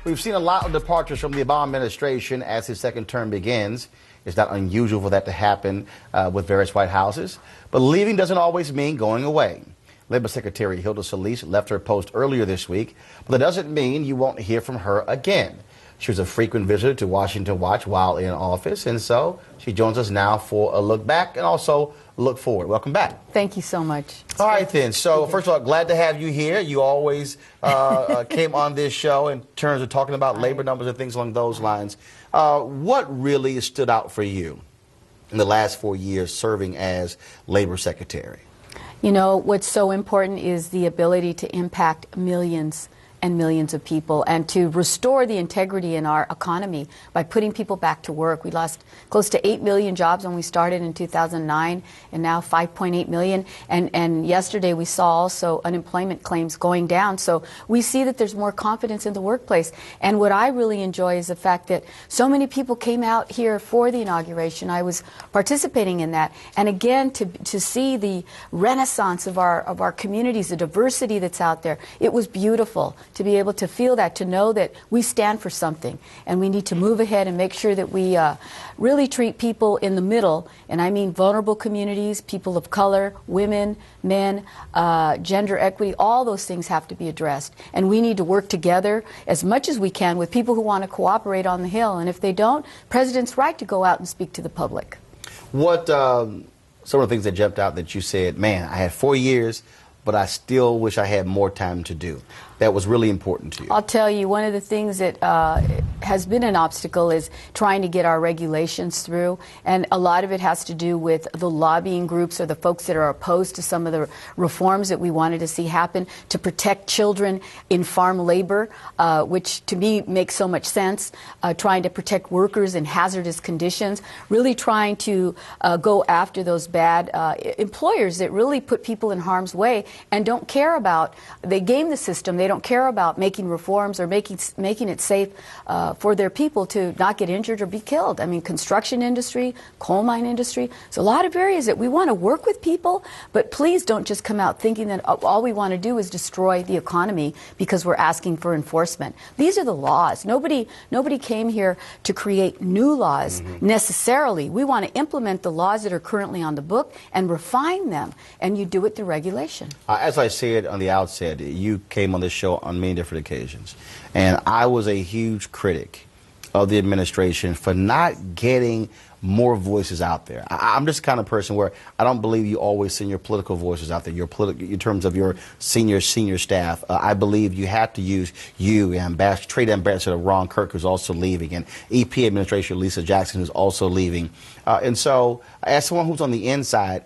We've seen a lot of departures from the Obama administration as his second term begins. It's not unusual for that to happen with various White Houses. But leaving doesn't always mean going away. Labor Secretary Hilda Solis left her post earlier this week, but that doesn't mean you won't hear from her again. She was a frequent visitor to Washington Watch while in office, and so she joins us now for a look back and also look forward. Welcome back. Thank you so much. All right, then. So, first of all, glad to have you here. You always came on this show in terms of talking about labor numbers and things along those lines. What really stood out for you in the last 4 years serving as Labor Secretary? You know, what's so important is the ability to impact millions and millions of people and to restore the integrity in our economy by putting people back to work. We lost close to 8 million jobs when we started in 2009 and now 5.8 million. And yesterday we saw also unemployment claims going down. So we see that there's more confidence in the workplace. And what I really enjoy is the fact that so many people came out here for the inauguration. I was participating in that. And again, to see the renaissance of our communities, the diversity that's out there, it was beautiful to be able to feel that, to know that we stand for something and we need to move ahead and make sure that we really treat people in the middle, and I mean vulnerable communities, people of color, women, men, gender equity, all those things have to be addressed. And we need to work together as much as we can with people who want to cooperate on the Hill. And if they don't, President's right to go out and speak to the public. What some of the things that jumped out that you said, man, I had 4 years, but I still wish I had more time to do? That was really important to you. I'll tell you, one of the things that has been an obstacle is trying to get our regulations through, and a lot of it has to do with the lobbying groups or the folks that are opposed to some of the reforms that we wanted to see happen to protect children in farm labor, which to me makes so much sense, trying to protect workers in hazardous conditions, really trying to go after those bad employers that really put people in harm's way and don't care about, they game the system. They don't care about making reforms or making it safe for their people to not get injured or be killed. I mean, construction industry, coal mine industry. So a lot of areas that we want to work with people, but please don't just come out thinking that all we want to do is destroy the economy because we're asking for enforcement. These are the laws. Nobody came here to create new laws necessarily. We want to implement the laws that are currently on the book and refine them, and you do it through regulation. As I said on the outset, you came on this show on many different occasions, and I was a huge critic of the administration for not getting more voices out there. I'm just the kind of person where I don't believe you always send your political voices out there, in terms of your senior staff. I believe you have to use Trade Ambassador Ron Kirk, who's also leaving, and EPA Administrator Lisa Jackson, who's also leaving. And so, as someone who's on the inside,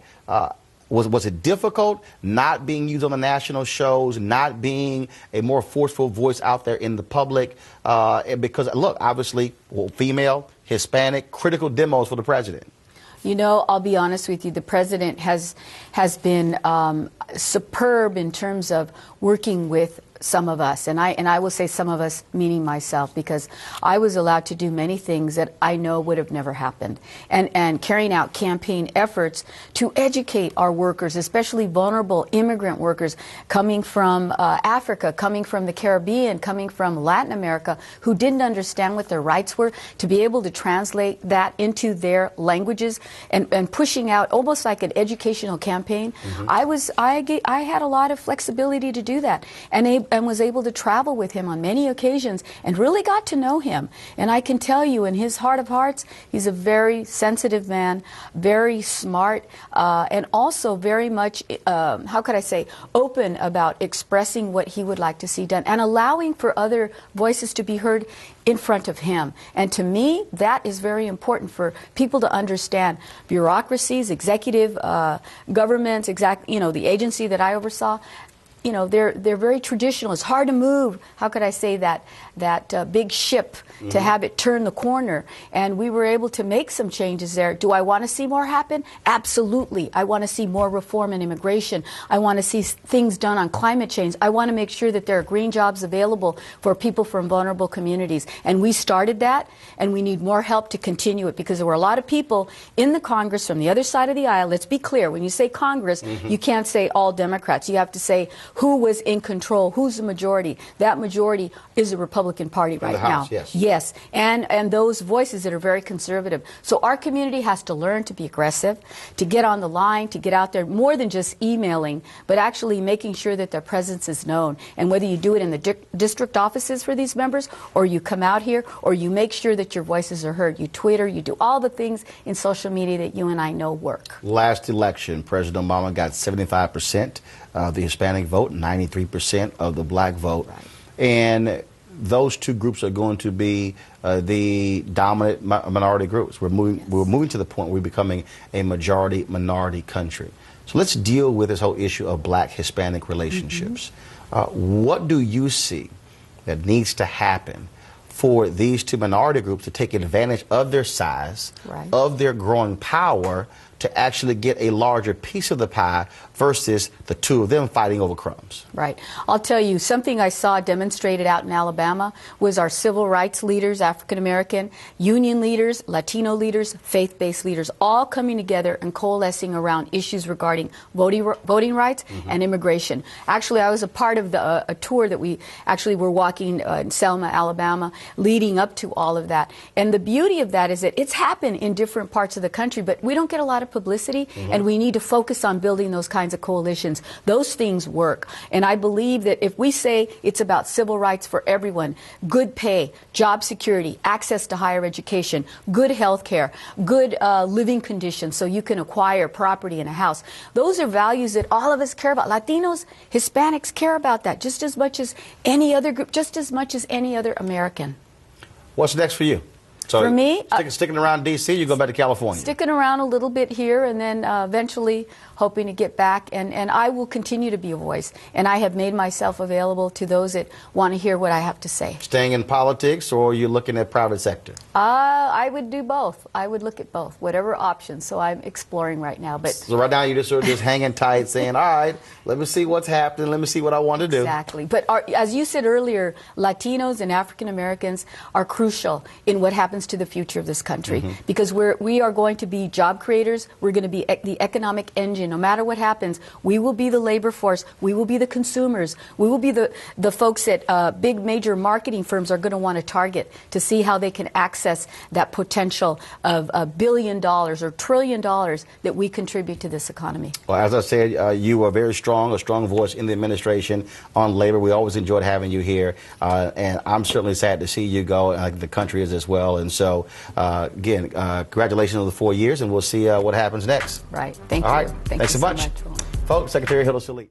was it difficult not being used on the national shows, not being a more forceful voice out there in the public? Because, look, obviously, female, Hispanic, critical demos for the president. You know, I'll be honest with you, the president has been superb in terms of working with some of us, and I will say some of us, meaning myself, because I was allowed to do many things that I know would have never happened, and carrying out campaign efforts to educate our workers, especially vulnerable immigrant workers coming from Africa, coming from the Caribbean, coming from Latin America, who didn't understand what their rights were, to be able to translate that into their languages and pushing out almost like an educational campaign. I had a lot of flexibility to do that, and was able to travel with him on many occasions and really got to know him. And I can tell you, in his heart of hearts, he's a very sensitive man, very smart, and also very much, how could I say, open about expressing what he would like to see done and allowing for other voices to be heard in front of him. And to me, that is very important for people to understand. Bureaucracies, executive governments, the agency that I oversaw, you know, they're very traditional. It's hard to move, how could I say that big ship to have it turn the corner. And we were able to make some changes there. Do I want to see more happen? Absolutely. I want to see more reform in immigration. I want to see things done on climate change. I want to make sure that there are green jobs available for people from vulnerable communities. And we started that, and we need more help to continue it, because there were a lot of people in the Congress from the other side of the aisle. Let's be clear. When you say Congress, you can't say all Democrats. You have to say who was in control, who's the majority. That majority is the Republican Party right the House, now. yes. Yes, and those voices that are very conservative. So our community has to learn to be aggressive, to get on the line, to get out there, more than just emailing, but actually making sure that their presence is known. And whether you do it in the district offices for these members, or you come out here, or you make sure that your voices are heard. You Twitter, you do all the things in social media that you and I know work. Last election, President Obama got 75% of the Hispanic vote, 93% of the black vote. Right. And those two groups are going to be the dominant minority groups. We're moving to the point where we're becoming a majority-minority country. So let's deal with this whole issue of black-Hispanic relationships. What do you see that needs to happen for these two minority groups to take advantage of their size, right, of their growing power, to actually get a larger piece of the pie versus the two of them fighting over crumbs? Right. I'll tell you, something I saw demonstrated out in Alabama was our civil rights leaders, African American, union leaders, Latino leaders, faith-based leaders, all coming together and coalescing around issues regarding voting rights and immigration. Actually, I was a part of a tour that we actually were walking in Selma, Alabama, leading up to all of that. And the beauty of that is that it's happened in different parts of the country, but we don't get a lot of publicity, and we need to focus on building those kinds of coalitions. Those things work. And I believe that if we say it's about civil rights for everyone, good pay, job security, access to higher education, good health care, good living conditions so you can acquire property and a house, those are values that all of us care about. Latinos, Hispanics care about that just as much as any other group, just as much as any other American. What's next for you? So for me, sticking around D.C., you go back to California? Sticking around a little bit here, and then eventually hoping to get back. And I will continue to be a voice. And I have made myself available to those that want to hear what I have to say. Staying in politics, or are you looking at private sector? I would do both. I would look at both, whatever option. So I'm exploring right now. But so right now you're just sort of just hanging tight, saying, all right, let me see what's happening. Let me see what I want to do. Exactly. But as you said earlier, Latinos and African Americans are crucial in what happens to the future of this country, because we are going to be job creators. We're going to be the economic engine. No matter what happens, we will be the labor force. We will be the consumers. We will be the folks that big major marketing firms are going to want to target to see how they can access that potential of $1 billion or $1 trillion that we contribute to this economy. Well, as I said, you are very strong, a strong voice in the administration on labor. We always enjoyed having you here, and I'm certainly sad to see you go. The country is as well. And so, again, congratulations on the 4 years, and we'll see what happens next. Right. Thank you. All right. Thanks so much. Folks, Secretary Hilda Solis.